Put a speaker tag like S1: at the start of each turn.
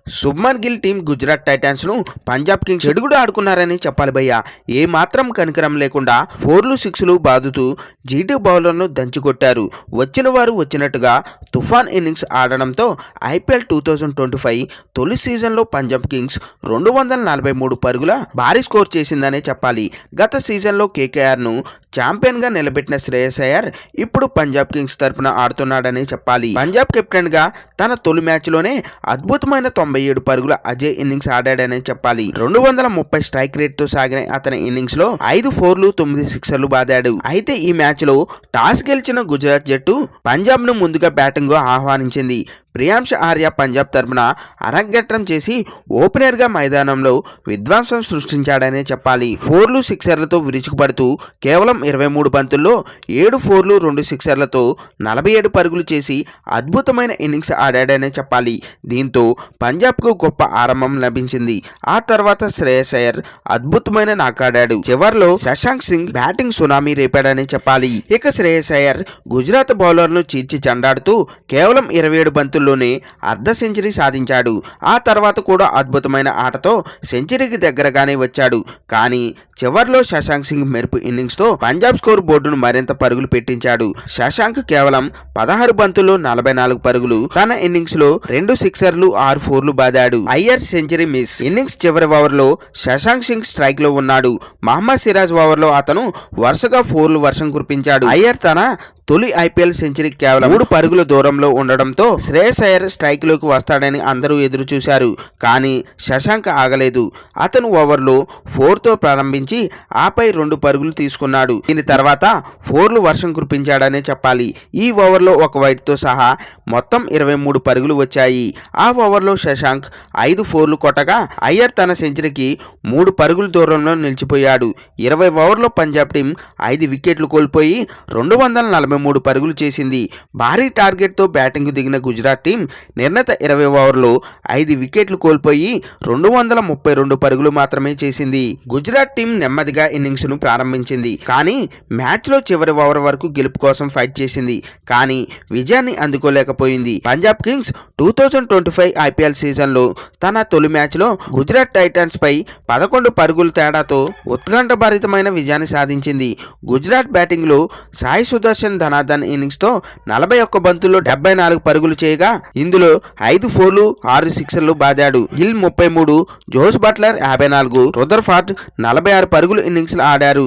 S1: Shubman Gill team Gujarat Titans ను Punjab Kings చెడుగుడు ఆడుకున్నారని చెప్పాలి భయ్య. ఏ మాత్రం కనికరం లేకుండా 4లు 6లు బాదుతూ జీటీ బౌలర్ను దంచుకొట్టారు. వచ్చిన వారు వచ్చినట్టుగా తుఫాన్ ఇన్నింగ్స్ ఆడడంతో ఐపీఎల్ 2025 తొలి సీజన్లో పంజాబ్ కింగ్స్ 243 పరుగుల భారీ స్కోర్ చేసిందనే చెప్పాలి. గత సీజన్లో కేకేఆర్ను ఛాంపియన్గా నిలబెట్టిన శ్రేయస్ అయ్యర్ ఇప్పుడు పంజాబ్ కింగ్స్ తరపున ఆడుతున్నాడని చెప్పాలి. పంజాబ్ కెప్టెన్గా తన తొలి మ్యాచ్లోనే అద్భుతమైన 97 పరుగుల అజయ్ ఇన్నింగ్స్ ఆడాడని చెప్పాలి. 230 స్ట్రైక్ రేట్తో సాగిన అతని ఇన్నింగ్స్లో 5 4లు 9 6లు బాదాడు. అయితే ఈ మ్యాచ్లో టాస్ గెలిచిన గుజరాత్ జట్టు పంజాబ్ను ముందుగా బ్యాటింగ్కు ఆహ్వానించింది. ప్రియాంశ్ ఆర్య పంజాబ్ తరపున అరంగేట్రం చేసి ఓపెనర్గా మైదానంలో విధ్వంసం సృష్టించాడనే చెప్పాలి. 4లు 6లతో విరుచుకుపడుతూ కేవలం 23 బంతుల్లో 7 4లు 2 6లతో 47 పరుగులు చేసి అద్భుతమైన ఇన్నింగ్స్ ఆడాడనే చెప్పాలి. దీంతో పంజాబ్కు గొప్ప ఆరంభం లభించింది. ఆ తర్వాత శ్రేయస్ అయ్యర్ అద్భుతమైన నాకాడాడు. చివర్లో శశాంక్ సింగ్ బ్యాటింగ్ సునామీ రేపాడని చెప్పాలి. ఇక శ్రేయస్ అయ్యర్ గుజరాత్ బౌలర్ను చీల్చి చెండాడుతూ కేవలం 27 బంతుల్లోనే అర్ధ సెంచరీ సాధించాడు. ఆ తర్వాత కూడా అద్భుతమైన ఆటతో సెంచరీకి దగ్గరగానే వచ్చాడు. కానీ చివర్లో శశాంక్ సింగ్ మెరుపు ఇన్నింగ్స్తో పంజాబ్ స్కోర్ బోర్డును మరింత పరుగులు పెట్టించాడు. శశాంక్ కేవలం 16 బంతుల్లో 44 పరుగులు, తన ఇన్నింగ్స్లో 2 6లు 6 4లు బాదాడు. Iyer century miss. ఇన్నింగ్స్ చివరి ఓవర్లో శశాంక్ సింగ్ స్ట్రైక్లో ఉన్నాడు. మహమ్మద్ సిరాజ్ ఓవర్లో అతను వరుసగా 4లు వర్షం కురిపించాడు. అయ్యర్ తన తొలి ఐపీఎల్ సెంచరీ కేవలం 3 పరుగుల దూరంలో ఉండడంతో శ్రేయస్ అయ్యర్ స్ట్రైక్లోకి వస్తాడని అందరూ ఎదురు చూశారు. కానీ శశాంక్ ఆగలేదు. అతను ఓవర్లో 4తో ప్రారంభించి ఆపై 2 పరుగులు తీసుకున్నాడు. దీని తర్వాత 4లు వర్షం కురిపించాడనే చెప్పాలి. ఈ ఓవర్లో 1 వైడ్తో సహా మొత్తం 23 పరుగులు వచ్చాయి. ఆ ఓవర్లో శశాంక్ 5 4లు కొట్టగా అయ్యర్ తన సెంచరీకి 3 పరుగుల దూరంలో నిలిచిపోయాడు. 20 ఓవర్లో పంజాబ్ టీం 5 వికెట్లు కోల్పోయి 243 పరుగులు చేసింది. భారీ టార్గెట్తో బ్యాటింగ్ దిగిన గుజరాత్ టీం నిర్ణీత 20 ఓవర్లో 5 వికెట్లు కోల్పోయి 232 పరుగులు మాత్రమే చేసింది. గుజరాత్ టీం నెమ్మదిగా ఇన్నింగ్స్ ను ప్రారంభించింది. కానీ మ్యాచ్లో చివరి ఓవర్ వరకు గెలుపు కోసం ఫైట్ చేసింది. కానీ విజయాన్ని అందుకోలేకపోయింది. పంజాబ్ కింగ్స్ 2025 ఐపీఎల్ సీజన్లో తన తొలి మ్యాచ్లో గుజరాత్ టైటాన్స్ పై 11 పరుగుల తేడాతో ఉత్కంఠభరితమైన విజయాన్ని సాధించింది. గుజరాత్ బ్యాటింగ్లో సాయి సుదర్శన్ ధనాధన్ ఇన్నింగ్స్తో 41 బంతుల్లో 74 పరుగులు చేయగా ఇందులో 5 4లు 6 6లు బాదాడు. గిల్ 33, జోస్ బట్లర్ 54, రుదర్ఫర్డ్ 46 పరుగులు ఇన్నింగ్స్లు ఆడారు.